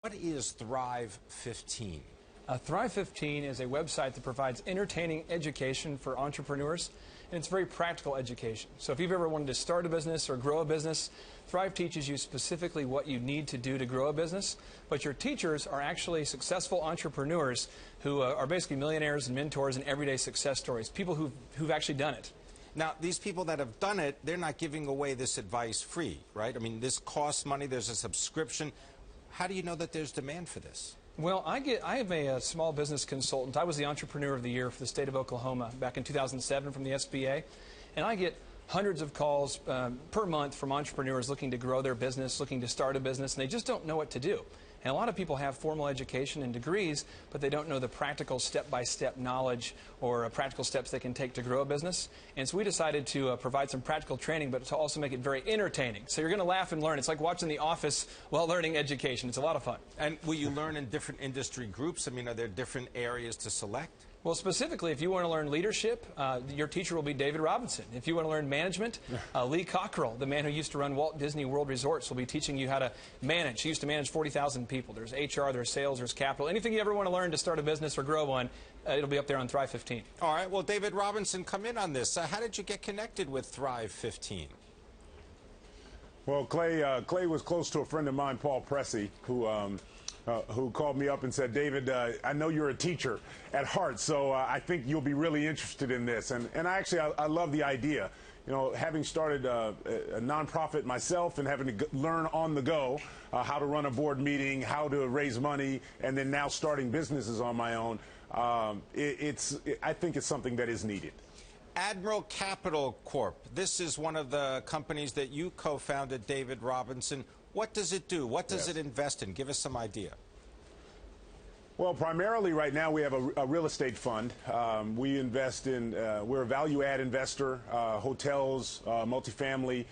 What is Thrive 15? Thrive 15 is a website that provides entertaining education for entrepreneurs, and it's very practical education. So if you've ever wanted to start a business or grow a business, Thrive teaches you specifically what you need to do to grow a business, but your teachers are actually successful entrepreneurs who are basically millionaires and mentors and everyday success stories, people who've actually done it. Now, these people that have done it, they're not giving away this advice free, right? I mean, this costs money, there's a subscription. How do you know that there's demand for this? Well, I am a small business consultant. I was the Entrepreneur of the Year for the state of Oklahoma back in 2007 from the SBA, and I get hundreds of calls per month from entrepreneurs looking to grow their business, looking to start a business, and they just don't know what to do. And a lot of people have formal education and degrees, but they don't know the practical step-by-step knowledge or practical steps they can take to grow a business. And so we decided to provide some practical training, but to also make it very entertaining. So you're going to laugh and learn. It's like watching The Office while learning education. It's a lot of fun. And will you learn in different industry groups? I mean, are there different areas to select? Well, specifically, if you want to learn leadership, your teacher will be David Robinson. If you want to learn management, Lee Cockerell, the man who used to run Walt Disney World Resorts, will be teaching you how to manage. He used to manage 40,000 people. There's HR, there's sales, there's capital. Anything you ever want to learn to start a business or grow one, it'll be up there on Thrive 15. All right. Well, David Robinson, come in on this. How did you get connected with Thrive 15? Well, Clay was close to a friend of mine, Paul Pressey, who called me up and said, David, I know you're a teacher at heart, so I think you'll be really interested in this. And I love the idea. You know, having started a nonprofit myself and having to learn on the go how to run a board meeting, how to raise money, and then now starting businesses on my own, I think it's something that is needed. Admiral Capital Corp. This is one of the companies that you co-founded, David Robinson. What does it do? What does it invest in? Give us some idea. Well, primarily right now we have a real estate fund. We invest in, we're a value-add investor, hotels, multifamily,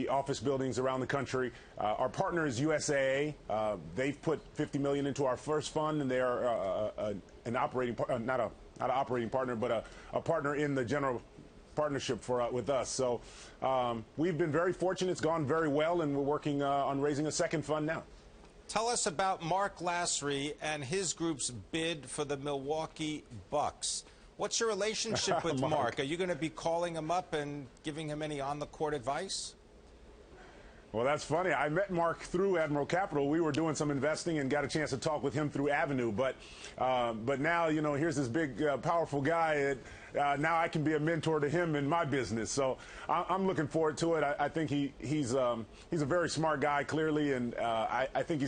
office buildings around the country. Our partner is USAA. They've put $50 million into our first fund, and they are an operating, not an operating partner, but a partner in the general partnership with us. So we've been very fortunate. It's gone very well, and we're working on raising a second fund now. Tell us about Mark Lassery and his group's bid for the Milwaukee Bucks. What's your relationship with Mark? Are you going to be calling him up and giving him any on-the-court advice? Well, that's funny. I met Mark through Admiral Capital. We were doing some investing and got a chance to talk with him through Avenue. But now, here's this big, powerful guy. Now I can be a mentor to him in my business. So I'm looking forward to it. I think he's a very smart guy, clearly, and I think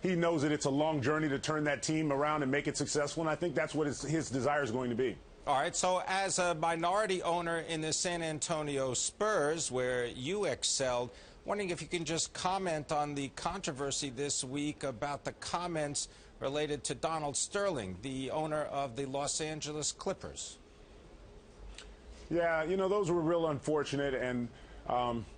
he knows that it's a long journey to turn that team around and make it successful. And I think that's what his desire is going to be. All right, so as a minority owner in the San Antonio Spurs, where you excelled, wondering if you can just comment on the controversy this week about the comments related to Donald Sterling, the owner of the Los Angeles Clippers. Yeah, those were real unfortunate, and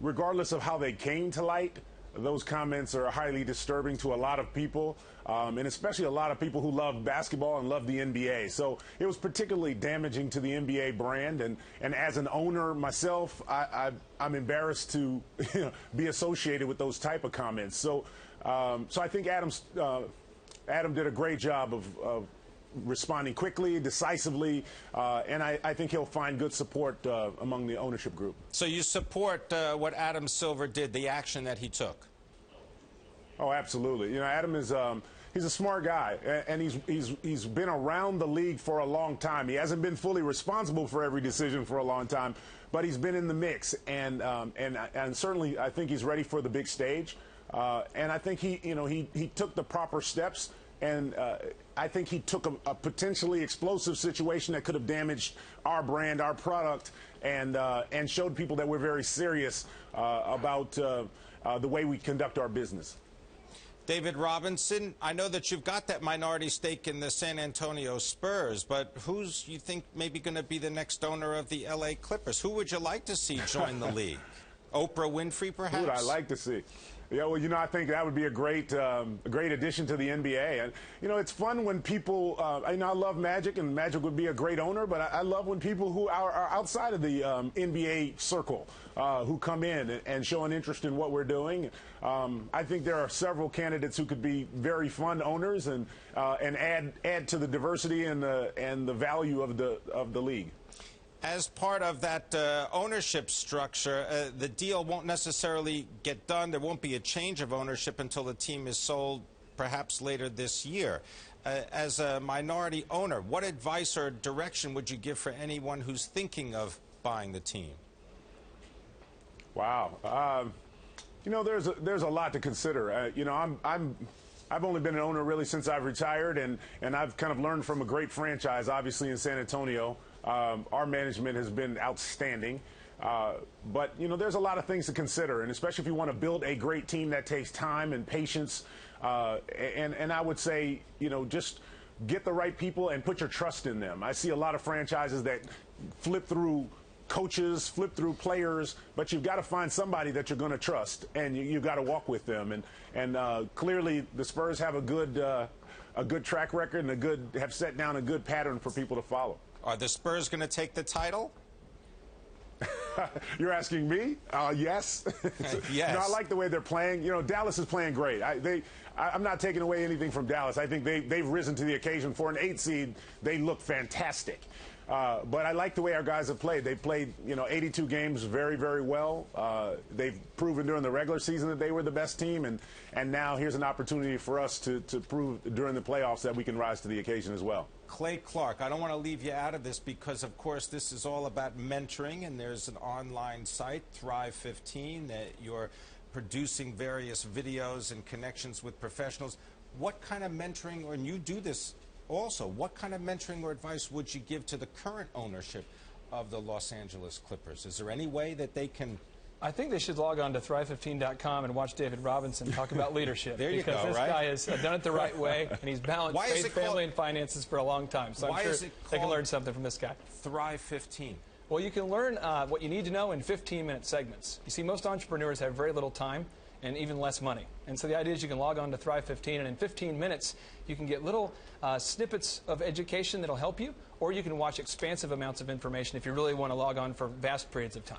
regardless of how they came to light, those comments are highly disturbing to a lot of people, and especially a lot of people who love basketball and love the NBA. So it was particularly damaging to the NBA brand, and as an owner myself, I'm embarrassed to be associated with those type of comments. So I think Adam did a great job of responding quickly, decisively, and I think he'll find good support among the ownership group. So you support what Adam Silver did, the action that he took? Oh, absolutely. Adam is he's a smart guy, and he's been around the league for a long time. He hasn't been fully responsible for every decision for a long time, but he's been in the mix, and certainly I think he's ready for the big stage. And I think he took the proper steps. And I think he took a potentially explosive situation that could have damaged our brand, our product, and showed people that we're very serious about the way we conduct our business. David Robinson, I know that you've got that minority stake in the San Antonio Spurs, but who's you think maybe going to be the next owner of the LA Clippers? Who would you like to see join the league? Oprah Winfrey, perhaps? Who would I like to see? Yeah, well, I think that would be a great addition to the NBA. And, it's fun when people, I love Magic, and Magic would be a great owner, but I love when people who are outside of the NBA circle who come in and show an interest in what we're doing. I think there are several candidates who could be very fun owners and add to the diversity and the value of the league. As part of that ownership structure, the deal won't necessarily get done. There won't be a change of ownership until the team is sold, perhaps later this year. As a minority owner, what advice or direction would you give for anyone who's thinking of buying the team? Wow. There's a lot to consider. I've only been an owner really since I've retired, and I've kind of learned from a great franchise, obviously in San Antonio. Our management has been outstanding. But, there's a lot of things to consider, and especially if you want to build a great team, that takes time and patience. And I would say, just get the right people and put your trust in them. I see a lot of franchises that flip through coaches, flip through players, but you've got to find somebody that you're going to trust, and you've got to walk with them. And clearly the Spurs have a good track record and have set down a good pattern for people to follow. Are the Spurs going to take the title? You're asking me? Yes. Yes. I like the way they're playing. Dallas is playing great. I'm not taking away anything from Dallas. I think they've risen to the occasion. For an 8 seed, they look fantastic. But I like the way our guys have played. They played, 82 games very, very well. They've proven during the regular season that they were the best team, and now here's an opportunity for us to prove during the playoffs that we can rise to the occasion as well. Clay Clark, I don't want to leave you out of this because, of course, this is all about mentoring, and there's an online site, Thrive 15, that you're producing various videos and connections with professionals. What kind of mentoring, and you do this also, what kind of mentoring or advice would you give to the current ownership of the Los Angeles Clippers? Is there any way that they can... I think they should log on to Thrive15.com and watch David Robinson talk about leadership. There you go, because this right? guy has done it the right way, and he's balanced faith, family, and finances for a long time. So I'm sure they can learn something from this guy. Thrive 15. Well, you can learn what you need to know in 15-minute segments. You see, most entrepreneurs have very little time and even less money. And so the idea is you can log on to Thrive 15, and in 15 minutes, you can get little snippets of education that'll help you, or you can watch expansive amounts of information if you really want to log on for vast periods of time.